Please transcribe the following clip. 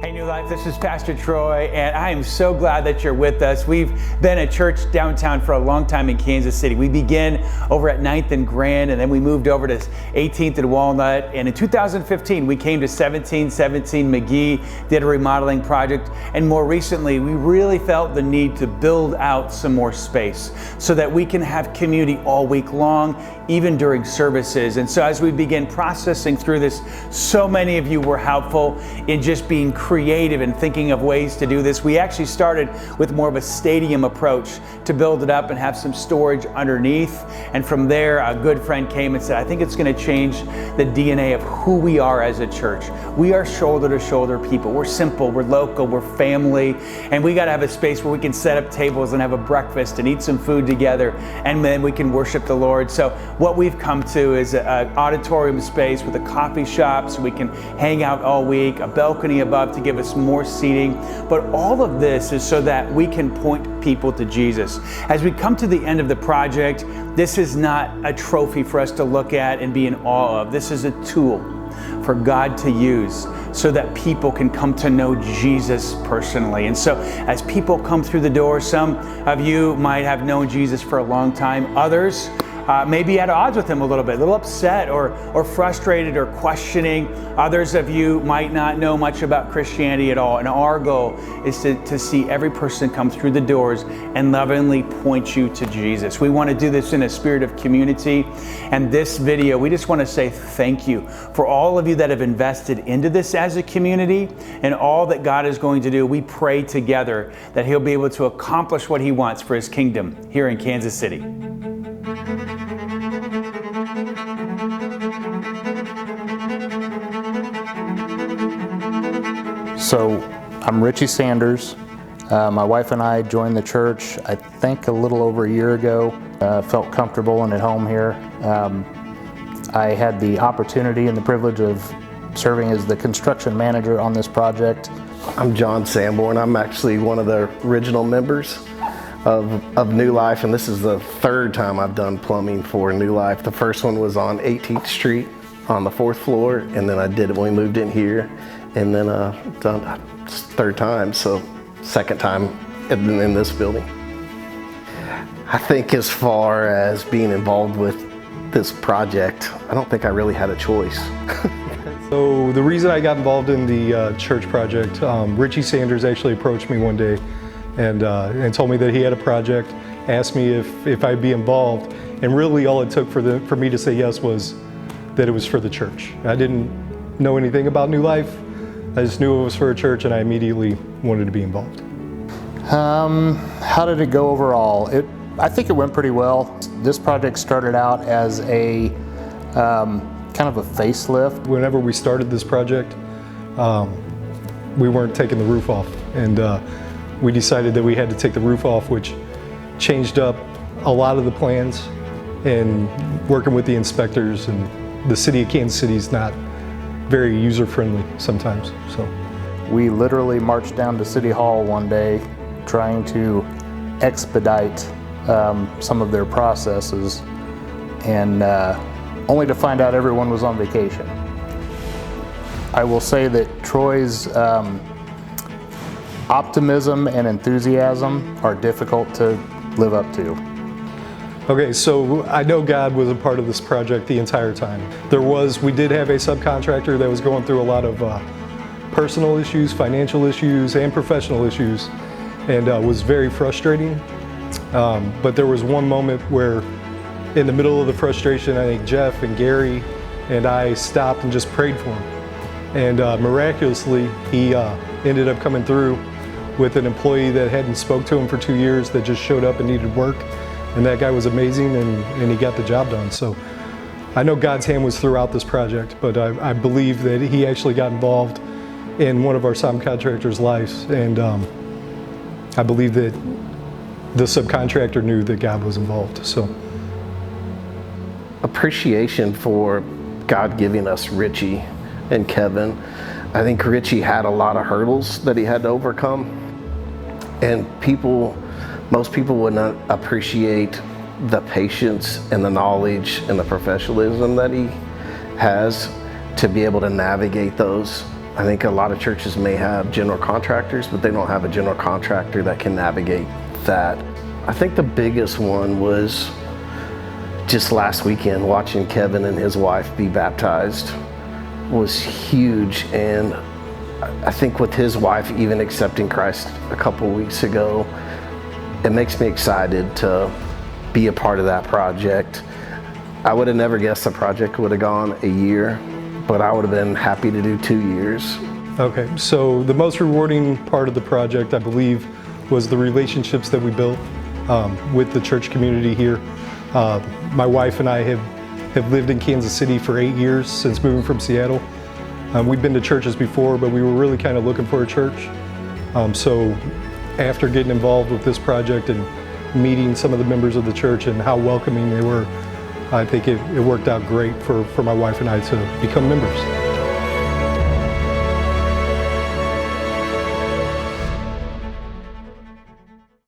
Hey New Life, this is Pastor Troy, and I am so glad that you're with us. We've been a church downtown for a long time in Kansas City. We began over at 9th and Grand, and then we moved over to 18th and Walnut. And in 2015, we came to 1717 McGee, did a remodeling project. And more recently, we really felt the need to build out some more space so that we can have community all week long, even during services. And so as we began processing through this, so many of you were helpful in just being creative and thinking of ways to do this. We actually started with more of a stadium approach to build it up and have some storage underneath. And from there, a good friend came and said, I think it's going to change the DNA of who we are as a church. We are shoulder to shoulder people. We're simple, we're local, we're family, and we got to have a space where we can set up tables and have a breakfast and eat some food together, and then we can worship the Lord. So what we've come to is an auditorium space with a coffee shop so we can hang out all week, a balcony above to give us more seating. But all of this is so that we can point people to Jesus. As we come to the end of the project, this is not a trophy for us to look at and be in awe of. This is a tool for God to use so that people can come to know Jesus personally. And so as people come through the door, some of you might have known Jesus for a long time. Others maybe at odds with him a little upset or frustrated or questioning. Others of you might not know much about Christianity at all. And our goal is to see every person come through the doors and lovingly point you to Jesus. We want to do this in a spirit of community. And this video, we just want to say thank you for all of you that have invested into this as a community and all that God is going to do. We pray together that he'll be able to accomplish what he wants for his kingdom here in Kansas City. So I'm Richie Sanders. My wife and I joined the church, I think a little over a year ago. Felt comfortable and at home here. I had the opportunity and the privilege of serving as the construction manager on this project. I'm John Sanborn. I'm actually one of the original members of New Life, and this is the third time I've done plumbing for New Life. The first one was on 18th Street on the 4th floor, and then I did it when we moved in here, and then done third time, so second time in this building. I think as far as being involved with this project, I don't think I really had a choice. So the reason I got involved in the church project, Richie Sanders actually approached me one day and told me that he had a project, asked me if I'd be involved, and really all it took for me to say yes was that it was for the church. I didn't know anything about New Life. I just knew it was for a church, and I immediately wanted to be involved. How did it go overall? I think it went pretty well. This project started out as a kind of a facelift. Whenever we started this project, we weren't taking the roof off, and we decided that we had to take the roof off, which changed up a lot of the plans, and working with the inspectors, and the city of Kansas City is not very user-friendly sometimes. So we literally marched down to City Hall one day trying to expedite some of their processes, and only to find out everyone was on vacation. I will say that Troy's optimism and enthusiasm are difficult to live up to. Okay, so I know God was a part of this project the entire time. We did have a subcontractor that was going through a lot of personal issues, financial issues, and professional issues, and was very frustrating. But there was one moment where, in the middle of the frustration, I think Jeff and Gary and I stopped and just prayed for him. And miraculously, he ended up coming through with an employee that hadn't spoke to him for 2 years that just showed up and needed work. And that guy was amazing, and he got the job done. So I know God's hand was throughout this project, but I believe that he actually got involved in one of our subcontractors' lives. And I believe that the subcontractor knew that God was involved. So Appreciation for God giving us Richie and Kevin. I think Richie had a lot of hurdles that he had to overcome, and most people would not appreciate the patience and the knowledge and the professionalism that he has to be able to navigate those I think a lot of churches may have general contractors, but they don't have a general contractor that can navigate that. I think the biggest one was just last weekend, watching Kevin and his wife be baptized was huge. And I think with his wife even accepting Christ a couple weeks ago, it makes me excited to be a part of that project. I would have never guessed the project would have gone a year, but I would have been happy to do 2 years. Okay, so the most rewarding part of the project, I believe, was the relationships that we built with the church community here. My wife and I have lived in Kansas City for 8 years since moving from Seattle. We've been to churches before, but we were really kind of looking for a church. So after getting involved with this project and meeting some of the members of the church and how welcoming they were, I think it worked out great for my wife and I to become members.